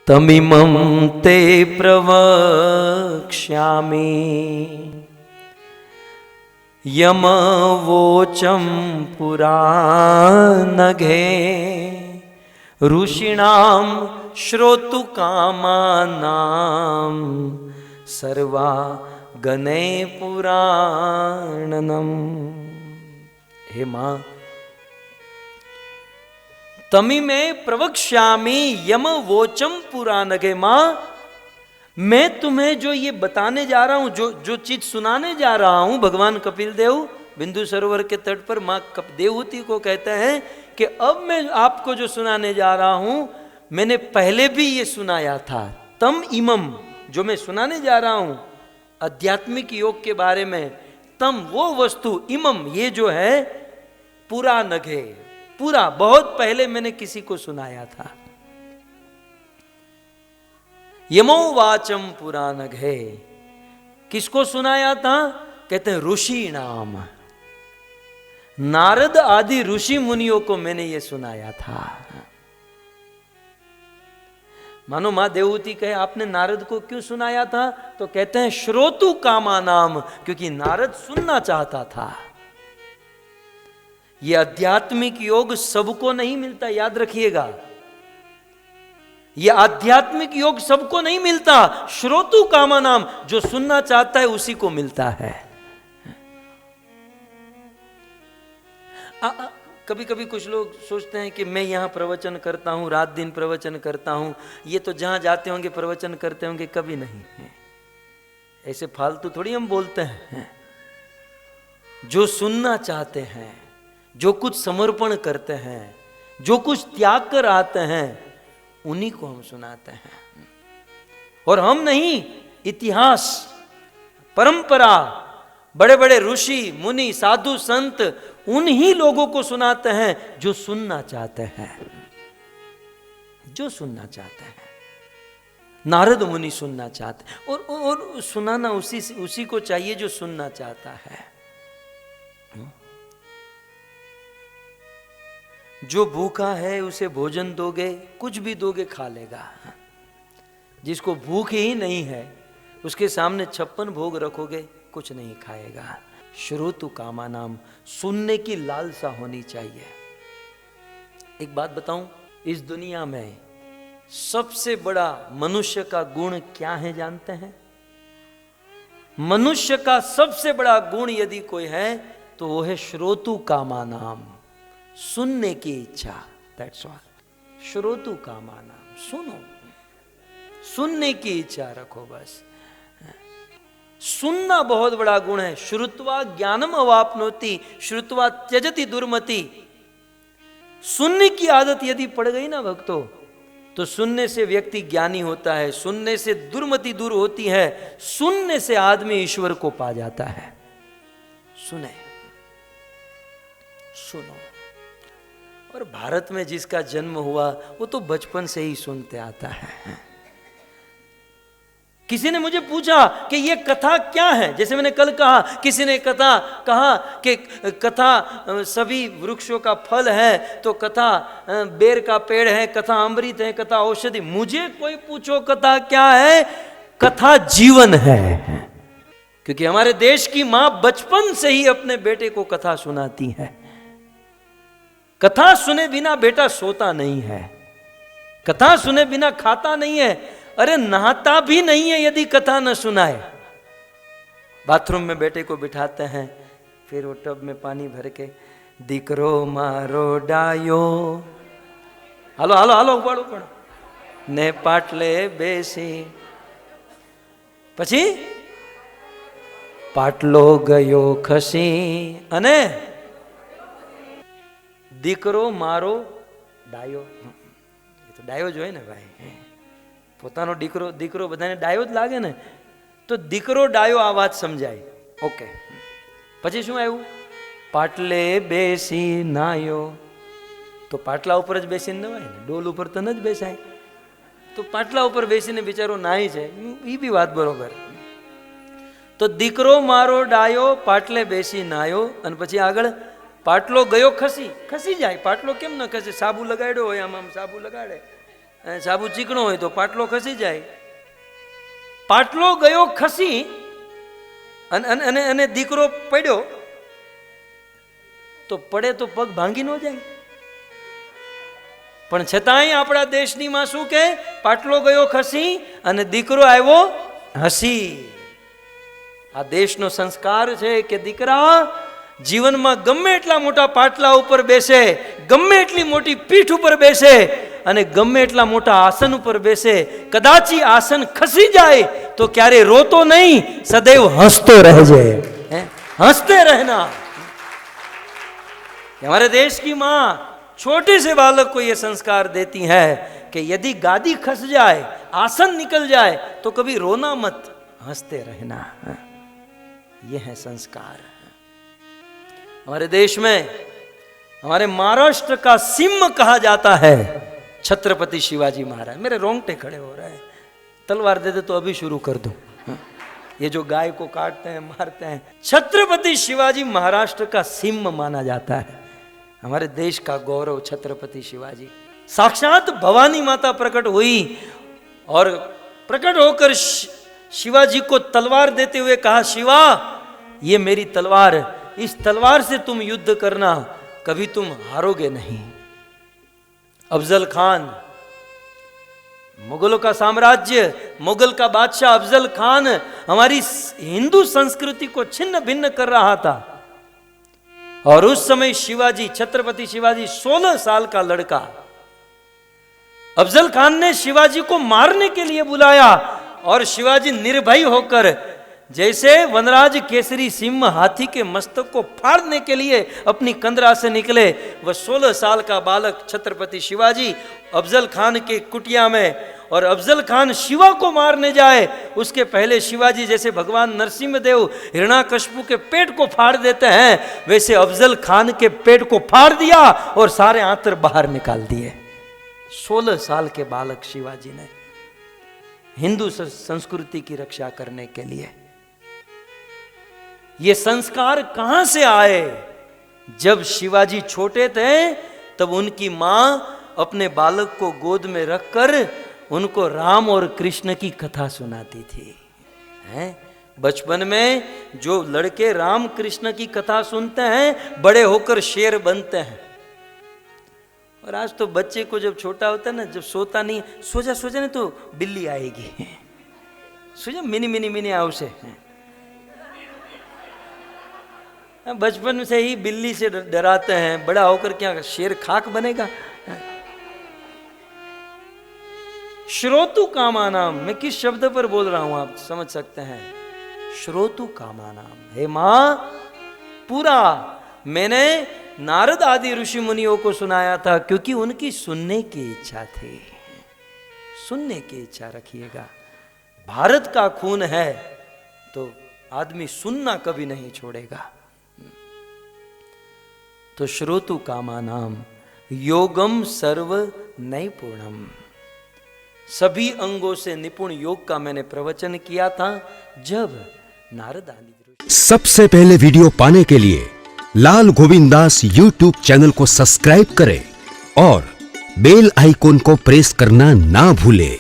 तमिमं ते प्रवक्ष्यामि यमवोचं पुरानघे ऋषीणां श्रोतुकामानां सर्वा गणे पुराणनम। हे मां, तमी में प्रवक्ष्यामि यम वोचम पुरानगे। मां, मैं तुम्हें जो ये बताने जा रहा हूं, जो चीज सुनाने जा रहा हूं, भगवान कपिल देव बिंदु सरोवर के तट पर मां देवहूति को कहते हैं कि अब मैं आपको जो सुनाने जा रहा हूं, मैंने पहले भी ये सुनाया था। तम इमम, जो मैं सुनाने जा रहा हूं आध्यात्मिक योग के बारे में, तम वो वस्तु, इमम ये जो है पुरानघे, पूरा बहुत पहले मैंने किसी को सुनाया था। यमो वाचम पुरानघे, किसको सुनाया था? कहते हैं ऋषि नाम, नारद आदि ऋषि मुनियों को मैंने ये सुनाया था। मानो मां देवहूति कहे आपने नारद को क्यों सुनाया था? तो कहते हैं श्रोतु कामा नाम, क्योंकि नारद सुनना चाहता था। ये आध्यात्मिक योग सबको नहीं मिलता, याद रखिएगा। ये आध्यात्मिक योग सबको नहीं मिलता। श्रोतु कामा नाम, जो सुनना चाहता है उसी को मिलता है। कभी कभी कुछ लोग सोचते हैं कि मैं यहां प्रवचन करता हूं, रात दिन प्रवचन करता हूं, ये तो जहां जाते होंगे प्रवचन करते होंगे। कभी नहीं, ऐसे फालतू थोड़ी हम बोलते हैं। जो सुनना चाहते हैं, जो कुछ समर्पण करते हैं, जो कुछ त्याग कर आते हैं, उन्हीं को हम सुनाते हैं। और हम नहीं, इतिहास, परंपरा, बड़े बड़े ऋषि मुनि साधु संत, उन्हीं लोगों को सुनाते हैं जो सुनना चाहते हैं, जो सुनना चाहते हैं। नारद मुनि सुनना चाहते हैं, और सुनाना उसी को चाहिए जो सुनना चाहता है। जो भूखा है उसे भोजन दोगे, कुछ भी दोगे खा लेगा। जिसको भूख ही नहीं है उसके सामने 56 भोग रखोगे, कुछ नहीं खाएगा। श्रोतु कामा नाम, सुनने की लालसा होनी चाहिए। एक बात बताऊं, इस दुनिया में सबसे बड़ा मनुष्य का गुण क्या है जानते हैं? मनुष्य का सबसे बड़ा गुण यदि कोई है तो वो है श्रोतु कामा नाम, सुनने की इच्छा। That's all. श्रोतु कामा नाम, सुनो, सुनने की इच्छा रखो बस। सुनना बहुत बड़ा गुण है। श्रुत्वा ज्ञानम अवाप्नोति श्रुत्वा त्यजति दुर्मति। सुनने की आदत यदि पड़ गई ना भक्तों, तो सुनने से व्यक्ति ज्ञानी होता है, सुनने से दुर्मति दूर होती है, सुनने से आदमी ईश्वर को पा जाता है। सुने, सुनो। और भारत में जिसका जन्म हुआ वो तो बचपन से ही सुनते आता है। किसी ने मुझे पूछा कि ये कथा क्या है, जैसे मैंने कल कहा, किसी ने कहा कि कथा सभी वृक्षों का फल है, तो कथा बेर का पेड़ है, कथा अमृत है, कथा औषधि। मुझे कोई पूछो कथा क्या है, कथा जीवन है। क्योंकि हमारे देश की मां बचपन से ही अपने बेटे को कथा सुनाती है। कथा सुने बिना बेटा सोता नहीं है, कथा सुने बिना खाता नहीं है, अरे नहाता भी नहीं है यदि कथा न सुनाए। बाथरूम में बेटे को बिठाते हैं, फिर वो टब में पानी भर के दीकरो मारो डायो, हालो हालो हालो उपाड़ो पड़ो ने पाटले बेसी, પછી પાટલો ગયો ખસી અને દીકરો મારો ડાયો। એ તો ડાયો જ હોય ને ભાઈ, પોતાનો દીકરો બધાને ડાયો જ લાગે ને, તો દીકરો ડાયો આ વાત સમજાય। ઓકે, પછી શું આવ્યું? પાટલે બેસી નાયો, તો પાટલા ઉપર જ બેસીને નવાય ને, ડોલ ઉપર તો ન જ બેસાય। તો પાટલા ઉપર બેસીને બિચારો નાહી છે, એ બી વાત બરોબર। તો દીકરો મારો ડાયો પાટલે બેસી નાયો, અને પછી આગળ પાટલો ગયો ખસી। ખસી જાય, પાટલો કેમ ન ખસે? સાબુ લગાડ્યો હોય, આમ સાબુ લગાડે સાબુ ચીકણો હોય તો પાટલો ખસી જાય. પાટલો ગયો ખસી અને દીકરો પડ્યો તો પડે તો પગ ભાંગી ન જાય. પણ છતાંય આપણા દેશની માં શું કે પાટલો ગયો ખસી અને દીકરો આવ્યો હસી. આ દેશનો સંસ્કાર છે કે દીકરા જીવનમાં ગમે એટલા મોટા પાટલા ઉપર બેસે, ગમે એટલી મોટી પીઠ ઉપર બેસે અને ગમે એટલા મોટા આસન ઉપર બેસે, કદાચી આસન ખસી જાય તો ક્યારે રોતો નહીં, સदैव હસતો રહેજે. हंसते रहना. हमारे देश की माँ छोटे से बालक को यह संस्कार देती है कि यदि गादी खस जाए, आसन निकल जाए तो कभी रोना मत, हंसते रहना. यह है संस्कार. हमारे देश में हमारे महाराष्ट्र का सिंह कहा जाता है छत्रपति शिवाजी महाराज. मेरे रोंगटे खड़े हो रहे हैं. तलवार दे दे तो अभी शुरू कर दूं. ये जो गाय को काटते हैं मारते हैं, छत्रपति शिवाजी महाराष्ट्र का सिंह माना जाता है. हमारे देश का गौरव छत्रपति शिवाजी. साक्षात भवानी माता प्रकट हुई और प्रकट होकर शिवाजी को तलवार देते हुए कहा, शिवा ये मेरी तलवार, इस तलवार से तुम युद्ध करना, कभी तुम हारोगे नहीं. अफजल खान, मुगलों का साम्राज्य, मुगल का बादशाह अफजल खान हमारी हिंदू संस्कृति को छिन्न भिन्न कर रहा था. और उस समय शिवाजी, छत्रपति शिवाजी 16 साल का लड़का, अफजल खान ने शिवाजी को मारने के लिए बुलाया और शिवाजी निर्भय होकर जैसे वनराज केसरी सिंह हाथी के मस्तक को फाड़ने के लिए अपनी कंदरा से निकले, वह 16 साल का बालक छत्रपति शिवाजी अफजल खान के कुटिया में, और अफजल खान शिवा को मारने जाए उसके पहले शिवाजी जैसे भगवान नरसिंहदेव हिरण्याकश्यपु के पेट को फाड़ देते हैं, वैसे अफजल खान के पेट को फाड़ दिया और सारे आंतर बाहर निकाल दिए. 16 साल के बालक शिवाजी ने हिंदू संस्कृति की रक्षा करने के लिए. ये संस्कार कहां से आए? जब शिवाजी छोटे थे तब उनकी मां अपने बालक को गोद में रखकर उनको राम और कृष्ण की कथा सुनाती थी. हैं? बचपन में जो लड़के राम कृष्ण की कथा सुनते हैं बड़े होकर शेर बनते हैं. और आज तो बच्चे को जब छोटा होता है ना, जब सोता नहीं, सो जा नहीं तो बिल्ली आएगी, सो जा मिनी मिनी मिनी आवशे. बचपन से ही बिल्ली से डराते हैं, बड़ा होकर क्या शेर खाक बनेगा. श्रोतु कामानाम, मैं किस शब्द पर बोल रहा हूं आप समझ सकते हैं. श्रोतु कामानाम. हे मां, पूरा मैंने नारद आदि ऋषि मुनियों को सुनाया था क्योंकि उनकी सुनने की इच्छा थी. सुनने की इच्छा रखिएगा. भारत का खून है तो आदमी सुनना कभी नहीं छोड़ेगा. तो श्रोतु कामानाम योगम सर्व नैपुणम. सभी अंगों से निपुण योग का मैंने प्रवचन किया था जब नारद आदि. सबसे पहले वीडियो पाने के लिए लाल गोविंद दास YouTube चैनल को सब्सक्राइब करें और बेल आइकॉन को प्रेस करना ना भूलें.